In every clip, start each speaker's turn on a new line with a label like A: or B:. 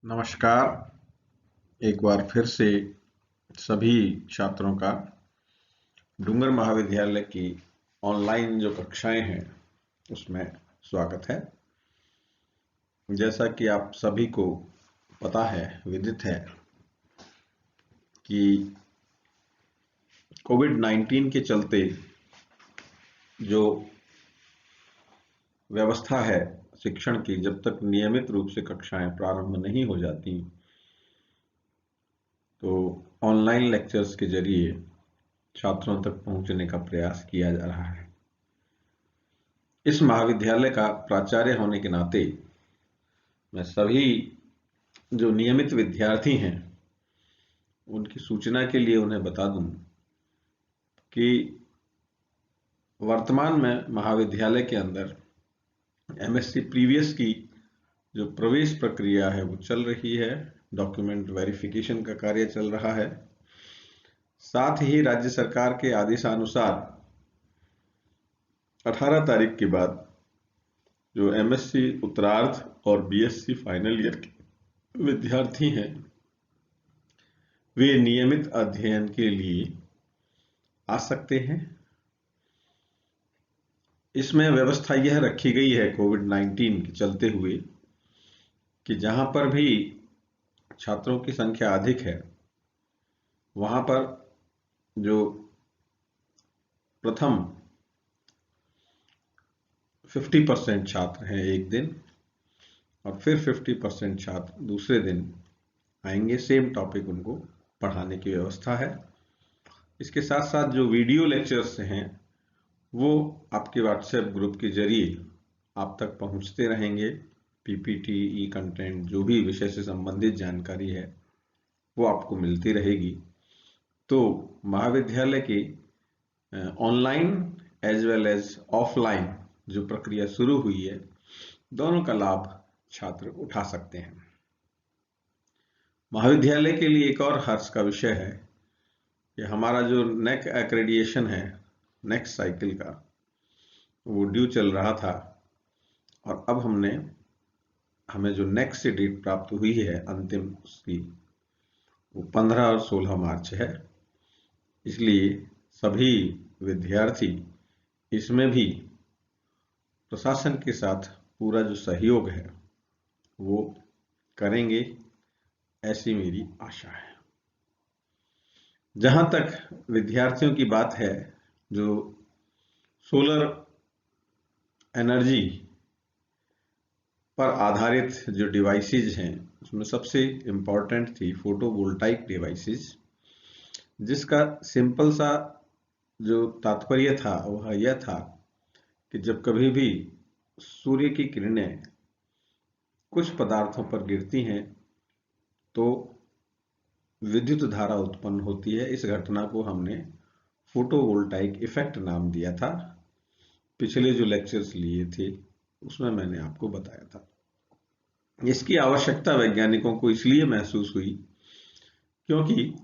A: नमस्कार। एक बार फिर से सभी छात्रों का डूंगर महाविद्यालय की ऑनलाइन जो कक्षाएं हैं उसमें स्वागत है। जैसा कि आप सभी को पता है, विदित है कि कोविड-19 के चलते जो व्यवस्था है शिक्षण की, जब तक नियमित रूप से कक्षाएं प्रारंभ नहीं हो जाती तो ऑनलाइन लेक्चर्स के जरिए छात्रों तक पहुंचने का प्रयास किया जा रहा है। इस महाविद्यालय का प्राचार्य होने के नाते मैं सभी जो नियमित विद्यार्थी हैं उनकी सूचना के लिए उन्हें बता दूं कि वर्तमान में महाविद्यालय के अंदर एमएससी प्रीवियस की जो प्रवेश प्रक्रिया है वो चल रही है। डॉक्यूमेंट वेरिफिकेशन का कार्य चल रहा है। साथ ही राज्य सरकार के आदेशानुसार 18 तारीख के बाद जो एमएससी उत्तरार्ध और बीएससी फाइनल ईयर के विद्यार्थी हैं वे नियमित अध्ययन के लिए आ सकते हैं। इसमें व्यवस्था यह रखी गई है कोविड-19 के चलते हुए कि जहां पर भी छात्रों की संख्या अधिक है वहां पर जो प्रथम 50% छात्र हैं एक दिन और फिर 50% छात्र दूसरे दिन आएंगे। सेम टॉपिक उनको पढ़ाने की व्यवस्था है। इसके साथ साथ जो वीडियो लेक्चर्स हैं वो आपके व्हाट्सएप ग्रुप के जरिए आप तक पहुंचते रहेंगे। पीपीटी, ई कंटेंट, जो भी विषय से संबंधित जानकारी है वो आपको मिलती रहेगी। तो महाविद्यालय की online as well as offline जो प्रक्रिया शुरू हुई है, दोनों का लाभ छात्र उठा सकते हैं। महाविद्यालय के लिए एक और हर्ष का विषय है कि हमारा जो नेक एक्रेडिएशन है नेक्स्ट साइकिल का, वो ड्यू चल रहा था और अब हमें जो नेक्स्ट से डेट प्राप्त हुई है अंतिम उसकी, वो 15 और 16 मार्च है। इसलिए सभी विद्यार्थी इसमें भी प्रशासन के साथ पूरा जो सहयोग है वो करेंगे, ऐसी मेरी आशा है। जहां तक विद्यार्थियों की बात है, जो सोलर एनर्जी पर आधारित जो डिवाइसेज हैं उसमें सबसे इम्पोर्टेंट थी फोटोवोल्टाइक डिवाइसेज, जिसका सिंपल सा जो तात्पर्य था वह यह था कि जब कभी भी सूर्य की किरणें कुछ पदार्थों पर गिरती हैं तो विद्युत धारा उत्पन्न होती है। इस घटना को हमने फोटोवोल्टाइक इफेक्ट नाम दिया था। पिछले जो लेक्चर्स लिए थे उसमें मैंने आपको बताया था। इसकी आवश्यकता वैज्ञानिकों को इसलिए महसूस हुई क्योंकि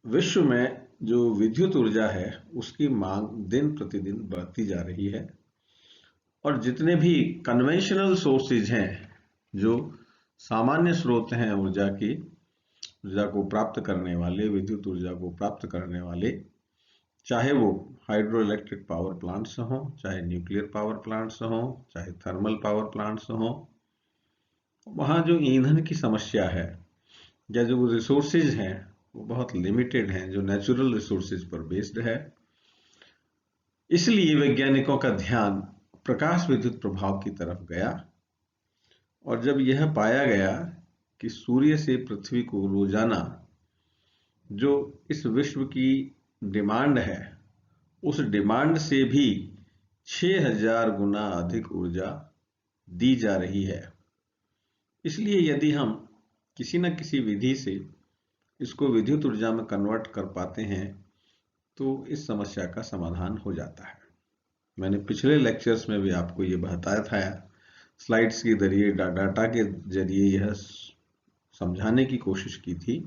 A: विश्व में जो विद्युत ऊर्जा है उसकी मांग दिन प्रतिदिन बढ़ती जा रही है और जितने भी कन्वेंशनल सोर्सेज हैं, जो सामान्य स्रोत हैं ऊर्जा को प्राप्त करने वाले, विद्युत ऊर्जा को प्राप्त करने वाले, चाहे वो हाइड्रो इलेक्ट्रिक पावर प्लांट्स हों, चाहे न्यूक्लियर पावर प्लांट्स हों, चाहे थर्मल पावर प्लांट्स हों, वहाँ जो ईंधन की समस्या है या जो रिसोर्सेज हैं वो बहुत लिमिटेड हैं, जो नेचुरल रिसोर्सेज पर बेस्ड है। इसलिए वैज्ञानिकों का ध्यान प्रकाश विद्युत प्रभाव की तरफ गया और जब यह पाया गया कि सूर्य से पृथ्वी को रोजाना जो इस विश्व की डिमांड है उस डिमांड से भी 6000 गुना अधिक ऊर्जा दी जा रही है। इसलिए यदि हम किसी न किसी विधि से इसको विद्युत ऊर्जा में कन्वर्ट कर पाते हैं तो इस समस्या का समाधान हो जाता है। मैंने पिछले लेक्चर्स में भी आपको ये बताया था, स्लाइड्स के जरिए, डाटा के जरिए यह समझाने की कोशिश की थी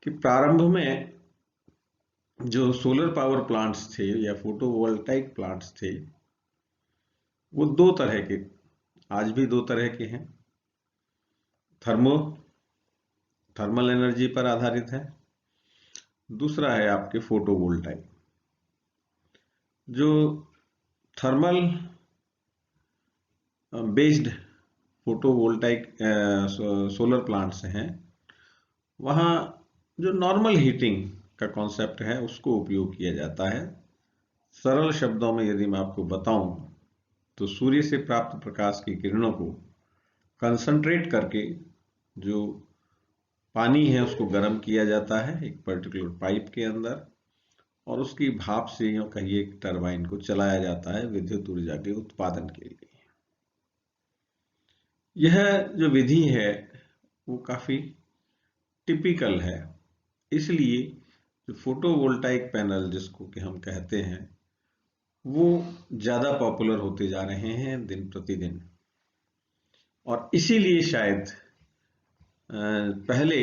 A: कि प्रारंभ में जो सोलर पावर प्लांट्स थे या फोटोवोल्टाइक प्लांट्स थे वो दो तरह के, आज भी दो तरह के हैं। थर्मल एनर्जी पर आधारित है। दूसरा है आपके फोटोवोल्टाइक। जो thermal based photovoltaic solar plants हैं, वहाँ जो नॉर्मल हीटिंग का कॉन्सेप्ट है उसको उपयोग किया जाता है। सरल शब्दों में यदि मैं आपको बताऊं तो सूर्य से प्राप्त प्रकाश की किरणों को कंसंट्रेट करके जो पानी है उसको गर्म किया जाता है एक पर्टिकुलर पाइप के अंदर, और उसकी भाप से यूं कहिए एक टरबाइन को चलाया जाता है विद्युत ऊर्जा के उत्पादन के लिए। यह जो विधि है वो काफी टिपिकल है, इसलिए जो फोटोवोल्टाइक पैनल जिसको कि हम कहते हैं वो ज्यादा पॉपुलर होते जा रहे हैं दिन प्रतिदिन। और इसीलिए शायद पहले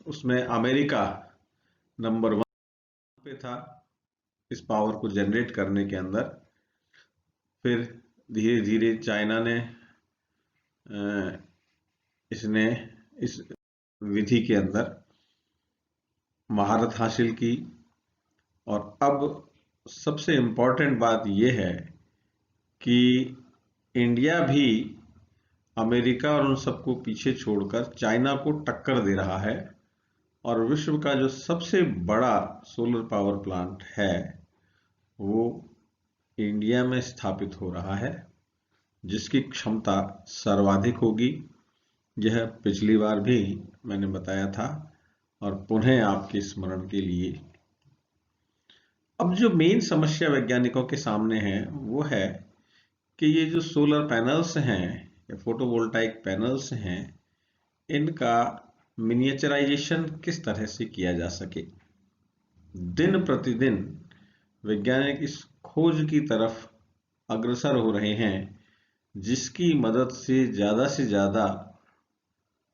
A: उसमें अमेरिका नंबर 1 पे था इस पावर को जनरेट करने के अंदर। फिर धीरे धीरे चाइना ने इस विधि के अंदर महारत हासिल की, और अब सबसे इम्पोर्टेंट बात यह है कि इंडिया भी अमेरिका और उन सबको पीछे छोड़कर चाइना को टक्कर दे रहा है, और विश्व का जो सबसे बड़ा सोलर पावर प्लांट है वो इंडिया में स्थापित हो रहा है, जिसकी क्षमता सर्वाधिक होगी। यह पिछली बार भी मैंने बताया था और पुनः आपके स्मरण के लिए। अब जो मेन समस्या वैज्ञानिकों के सामने है वो है कि ये जो सोलर पैनल्स हैं या फोटोवोल्टाइक पैनल्स हैं, इनका मिनिएचराइजेशन किस तरह से किया जा सके। दिन प्रतिदिन वैज्ञानिक इस खोज की तरफ अग्रसर हो रहे हैं, जिसकी मदद से ज्यादा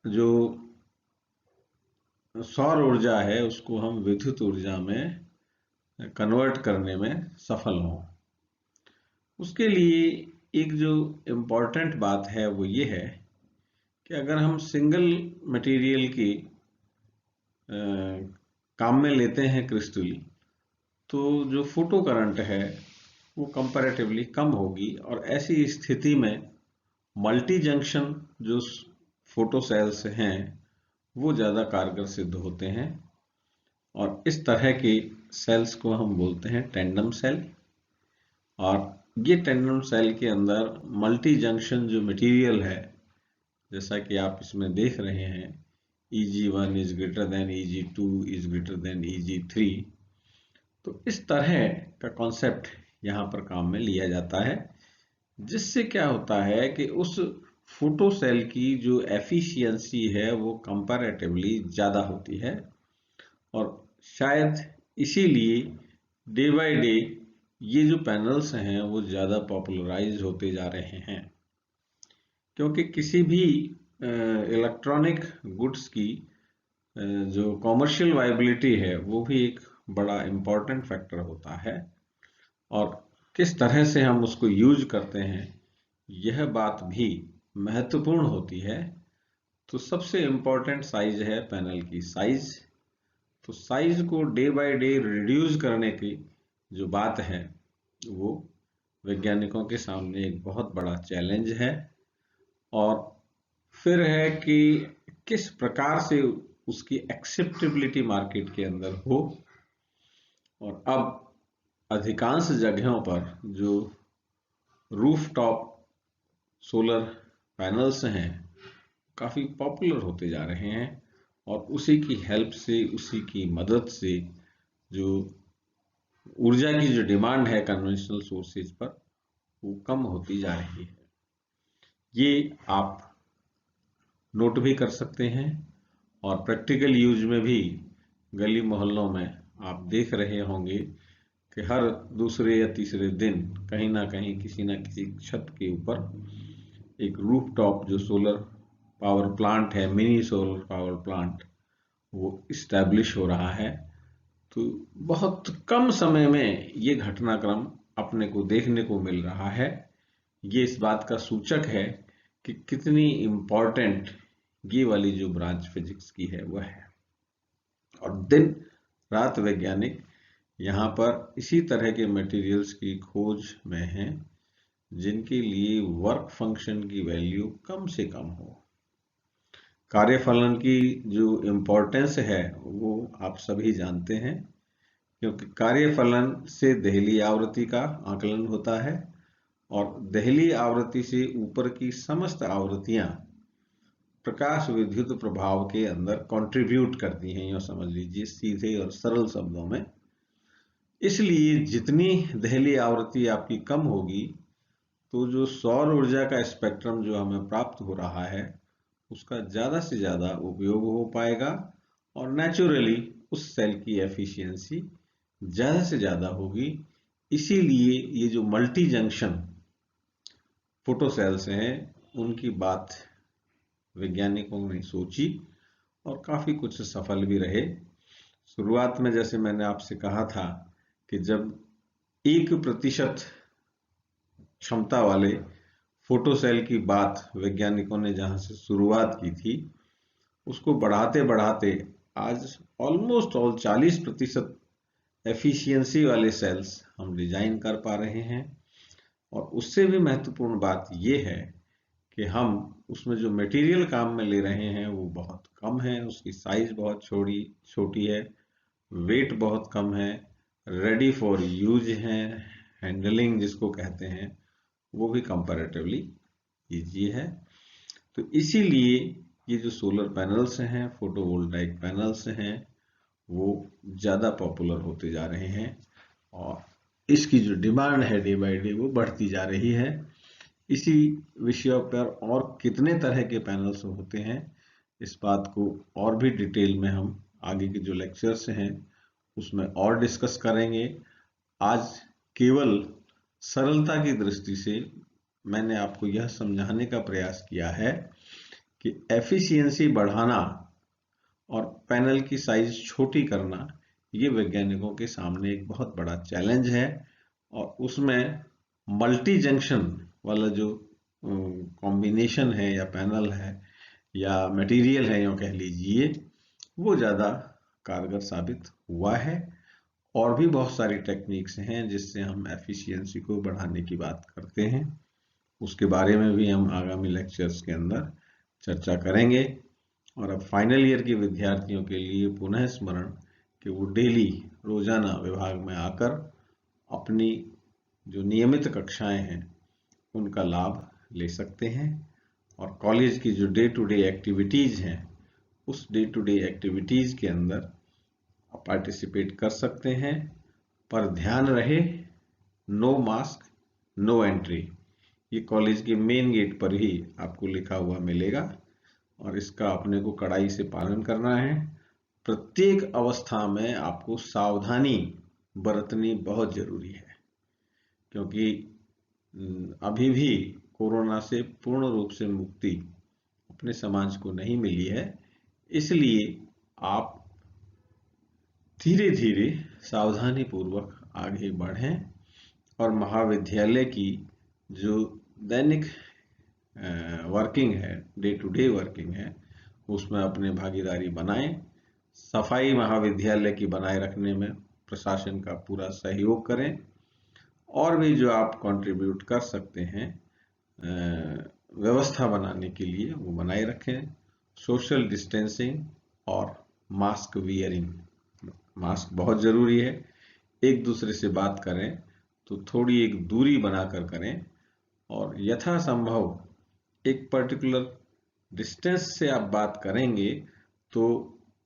A: जो सौर ऊर्जा है उसको हम विद्युत ऊर्जा में कन्वर्ट करने में सफल हों। उसके लिए एक जो इम्पोर्टेंट बात है वो ये है कि अगर हम सिंगल मटेरियल की काम में लेते हैं क्रिस्टल, तो जो फोटो करंट है वो कंपैरेटिवली कम होगी, और ऐसी स्थिति में मल्टी जंक्शन जो फोटो सेल्स हैं वो ज़्यादा कारगर सिद्ध होते हैं, और इस तरह के सेल्स को हम बोलते हैं टेंडम सेल। और ये टेंडम सेल के अंदर मल्टी जंक्शन जो मटेरियल है, जैसा कि आप इसमें देख रहे हैं, Eg1 is greater than Eg2 is greater than Eg3, तो इस तरह का कॉन्सेप्ट यहाँ पर काम में लिया जाता है, जिससे क्या होता है कि उस फोटो सेल की जो एफिशिएंसी है वो कंपैरेटिवली ज़्यादा होती है, और शायद इसीलिए डे बाय डे ये जो पैनल्स हैं वो ज़्यादा पॉपुलराइज होते जा रहे हैं। क्योंकि किसी भी इलेक्ट्रॉनिक गुड्स की जो कॉमर्शियल वायबिलिटी है वो भी एक बड़ा इम्पोर्टेंट फैक्टर होता है, और किस तरह से हम उसको यूज करते हैं यह बात भी महत्वपूर्ण होती है। तो सबसे इम्पोर्टेंट साइज है पैनल की साइज। तो साइज को डे बाय डे रिड्यूस करने की जो बात है वो वैज्ञानिकों के सामने एक बहुत बड़ा चैलेंज है। और फिर है कि किस प्रकार से उसकी एक्सेप्टेबिलिटी मार्केट के अंदर हो। और अब अधिकांश जगहों पर जो रूफटॉप सोलर पैनल्स हैं काफ़ी पॉपुलर होते जा रहे हैं, और उसी की हेल्प से, उसी की मदद से जो ऊर्जा की जो डिमांड है कन्वेंशनल सोर्सेज पर वो कम होती जा रही है। ये आप नोट भी कर सकते हैं, और प्रैक्टिकल यूज में भी गली मोहल्लों में आप देख रहे होंगे कि हर दूसरे या तीसरे दिन कहीं ना कहीं किसी न किसी छत के ऊपर एक रूफटॉप जो सोलर पावर प्लांट है, मिनी सोलर पावर प्लांट, वो इस्टेब्लिश हो रहा है। तो बहुत कम समय में ये घटनाक्रम अपने को देखने को मिल रहा है। ये इस बात का सूचक है कि कितनी इम्पोर्टेंट ये वाली जो ब्रांच फिजिक्स की है वह है। और दिन रात वैज्ञानिक यहाँ पर इसी तरह के मटेरियल्स की खोज में हैं जिनके लिए वर्क फंक्शन की वैल्यू कम से कम हो। कार्यफलन की जो इम्पोर्टेंस है वो आप सभी जानते हैं, क्योंकि कार्यफलन से देहली आवृत्ति का आकलन होता है और देहली आवृत्ति से ऊपर की समस्त आवृत्तियां प्रकाश विद्युत प्रभाव के अंदर कंट्रीब्यूट करती हैं, यूं समझ लीजिए सीधे और सरल शब्दों में। इसलिए जितनी देहली आवृत्ति आपकी कम होगी तो जो सौर ऊर्जा का स्पेक्ट्रम जो हमें प्राप्त हो रहा है उसका ज्यादा से ज्यादा उपयोग हो पाएगा और नेचुरली उस सेल की एफिशिएंसी ज्यादा से ज्यादा होगी। इसीलिए ये जो मल्टी जंक्शन फोटो सेल्स हैं उनकी बात वैज्ञानिकों ने सोची और काफी कुछ सफल भी रहे। शुरुआत में जैसे मैंने आपसे कहा था कि जब 1% क्षमता वाले फोटो सेल की बात वैज्ञानिकों ने जहां से शुरुआत की थी उसको बढ़ाते बढ़ाते आज ऑलमोस्ट ऑल 40% एफिशिएंसी वाले सेल्स हम डिजाइन कर पा रहे हैं। और उससे भी महत्वपूर्ण बात यह है कि हम उसमें जो मटेरियल काम में ले रहे हैं वो बहुत कम है, उसकी साइज बहुत छोटी है, वेट बहुत कम है, रेडी फॉर यूज है, हैंडलिंग जिसको कहते हैं वो भी कंपैरेटिवली इजी है। तो इसीलिए ये जो सोलर पैनल्स हैं, फोटोवोल्टाइक पैनल्स हैं, वो ज़्यादा पॉपुलर होते जा रहे हैं और इसकी जो डिमांड है डे बाय डे वो बढ़ती जा रही है। इसी विषय पर और कितने तरह के पैनल्स होते हैं इस बात को और भी डिटेल में हम आगे के जो लेक्चर्स हैं उसमें और डिस्कस करेंगे। आज केवल सरलता की दृष्टि से मैंने आपको यह समझाने का प्रयास किया है कि एफिशिएंसी बढ़ाना और पैनल की साइज छोटी करना ये वैज्ञानिकों के सामने एक बहुत बड़ा चैलेंज है और उसमें मल्टी जंक्शन वाला जो कॉम्बिनेशन है या पैनल है या मटेरियल है यूँ कह लीजिए वो ज़्यादा कारगर साबित हुआ है। और भी बहुत सारी टेक्निक्स हैं जिससे हम एफिशिएंसी को बढ़ाने की बात करते हैं, उसके बारे में भी हम आगामी लेक्चर्स के अंदर चर्चा करेंगे। और अब फाइनल ईयर के विद्यार्थियों के लिए पुनः स्मरण कि वो डेली रोजाना विभाग में आकर अपनी जो नियमित कक्षाएं हैं उनका लाभ ले सकते हैं और कॉलेज की जो डे टू डे एक्टिविटीज हैं उस डे टू डे एक्टिविटीज के अंदर पार्टिसिपेट कर सकते हैं। पर ध्यान रहे नो मास्क नो एंट्री, ये कॉलेज के मेन गेट पर ही आपको लिखा हुआ मिलेगा और इसका अपने को कड़ाई से पालन करना है। प्रत्येक अवस्था में आपको सावधानी बरतनी बहुत जरूरी है, क्योंकि अभी भी कोरोना से पूर्ण रूप से मुक्ति अपने समाज को नहीं मिली है। इसलिए आप धीरे धीरे सावधानी पूर्वक आगे बढ़ें और महाविद्यालय की जो दैनिक वर्किंग है, डे टू डे वर्किंग है, उसमें अपने भागीदारी बनाएं। सफाई महाविद्यालय की बनाए रखने में प्रशासन का पूरा सहयोग करें और भी जो आप कंट्रीब्यूट कर सकते हैं व्यवस्था बनाने के लिए वो बनाए रखें। सोशल डिस्टेंसिंग और मास्क वियरिंग, मास्क बहुत जरूरी है। एक दूसरे से बात करें तो थोड़ी एक दूरी बनाकर करें और यथासंभव एक पर्टिकुलर डिस्टेंस से आप बात करेंगे तो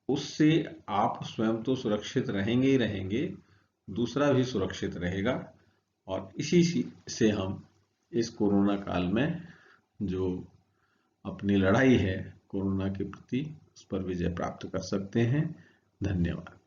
A: उससे आप स्वयं तो सुरक्षित रहेंगे ही रहेंगे, दूसरा भी सुरक्षित रहेगा और इसी से हम इस कोरोना काल में जो अपनी लड़ाई है कोरोना के प्रति उस पर विजय प्राप्त कर सकते हैं। धन्यवाद।